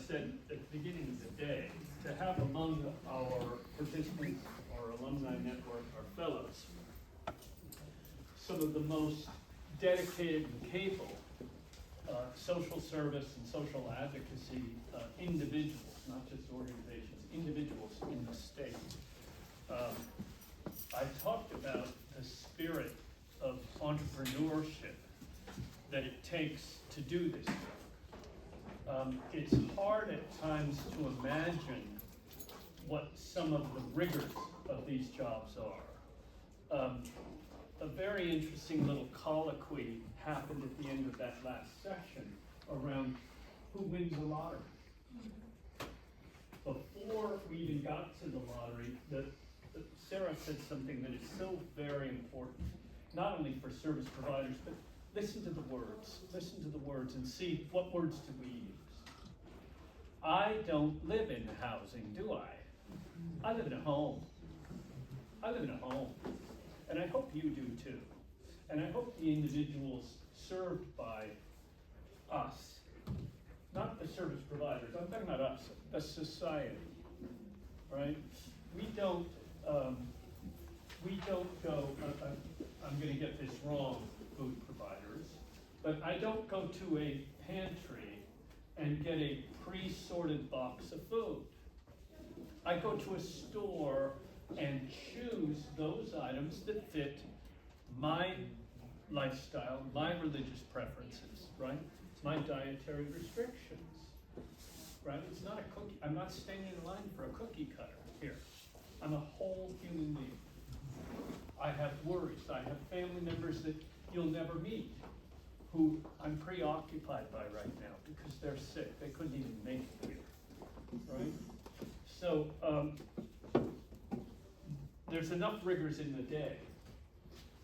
said at the beginning of the day, to have among our participants, our alumni network, our fellows, some of the most dedicated and capable social service and social advocacy individuals, not just organizations, individuals in the state. I talked about the spirit of entrepreneurship that it takes to do this work. It's hard at times to imagine what some of the rigors of these jobs are. A very interesting little colloquy happened at the end of that last section around who wins the lottery. Before we even got to the lottery, Sarah said something that is so very important, not only for service providers, but listen to the words and see what words do we use. I don't live in housing, do I? I live in a home. And I hope you do too. And I hope the individuals served by us, not the service providers, I'm talking about us, the society, right? We don't go, I'm gonna get this wrong, food providers, but I don't go to a pantry and get a pre-sorted box of food. I go to a store and choose those items that fit my lifestyle, my religious preferences, right? It's my dietary restrictions, right? It's not a cookie. I'm not standing in line for a cookie cutter here. I'm a whole human being. I have worries. I have family members that you'll never meet who I'm preoccupied by right now because they're sick. They couldn't even make it here, right? So there's enough rigors in the day,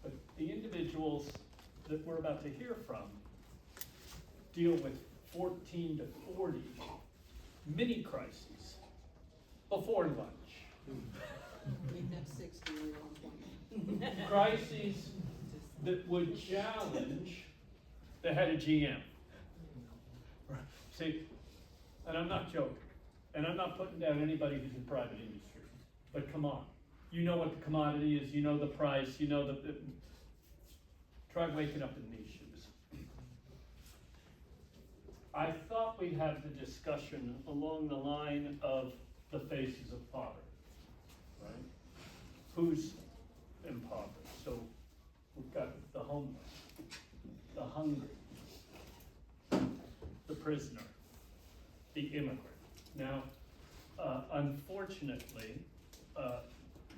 but the individuals that we're about to hear from deal with 14 to 40 mini crises before lunch. We have 60 on 20. Crises that would challenge the head of GM. See, and I'm not joking, and I'm not putting down anybody who's in private industry, but come on. You know what the commodity is, you know the price, you know try waking up in these shoes. I thought we'd have the discussion along the line of the faces of poverty, right? Who's impoverished? So we've got the homeless, the hungry, the prisoner, the immigrant. Now, unfortunately,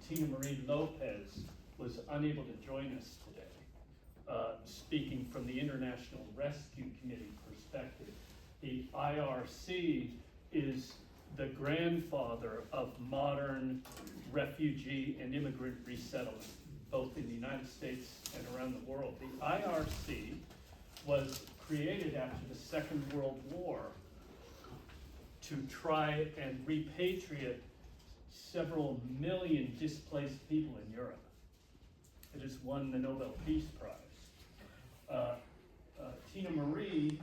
Tina Marie Lopez was unable to join us today. Speaking from the International Rescue Committee perspective, the IRC is the grandfather of modern refugee and immigrant resettlement, both in the United States and around the world. The IRC was created after the Second World War to try and repatriate several million displaced people in Europe. It has won the Nobel Peace Prize. Tina Marie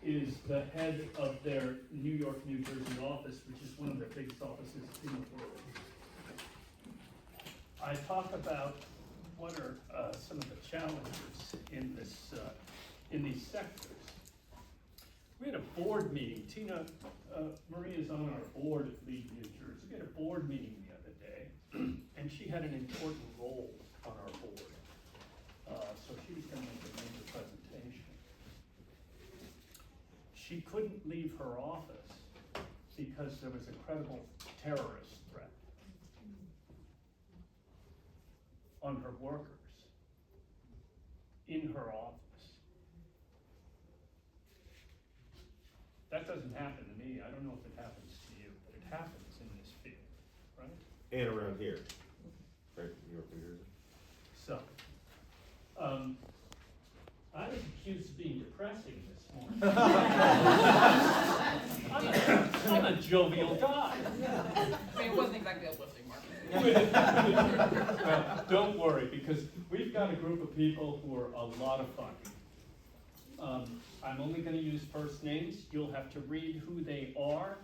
is the head of their New York, New Jersey office, which is one of their biggest offices in the world. I talk about what are some of the challenges in this, in these sectors. We had a board meeting. Tina Marie is on our board at Lead New Jersey. We had a board meeting the other day, and she had an important role on our board. So she was going to make a major presentation. She couldn't leave her office because there was a credible terrorist threat on her workers in her office. That doesn't happen to me. I don't know if it happens to you, but it happens in this field, right? And around here, right, New York, New Jersey. So, I was accused of being depressing this morning. I'm a jovial guy. I mean, it wasn't exactly uplifting, Mark. Well, don't worry, because we've got a group of people who are a lot of fun. I'm only gonna use first names, you'll have to read who they are.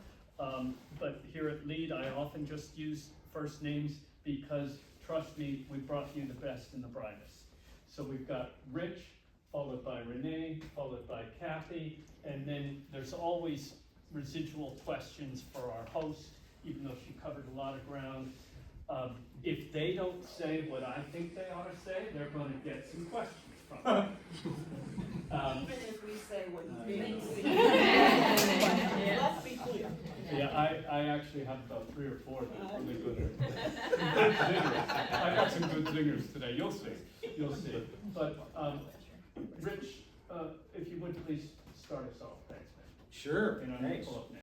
But here at Lead, I often just use first names because, trust me, we brought you the best and the brightest. So we've got Rich, followed by Renee, followed by Kathy, and then there's always residual questions for our host, even though she covered a lot of ground. If they don't say what I think they ought to say, they're gonna get some questions from me. Even if we say what you think. Yes. Let's be clear. Yeah, I actually have about 3 or 4 that are really good. Good zingers. I got some good zingers today, you'll see. But, Rich, if you would please start us off, thanks, man. Sure, And I'm thanks. gonna pull up now.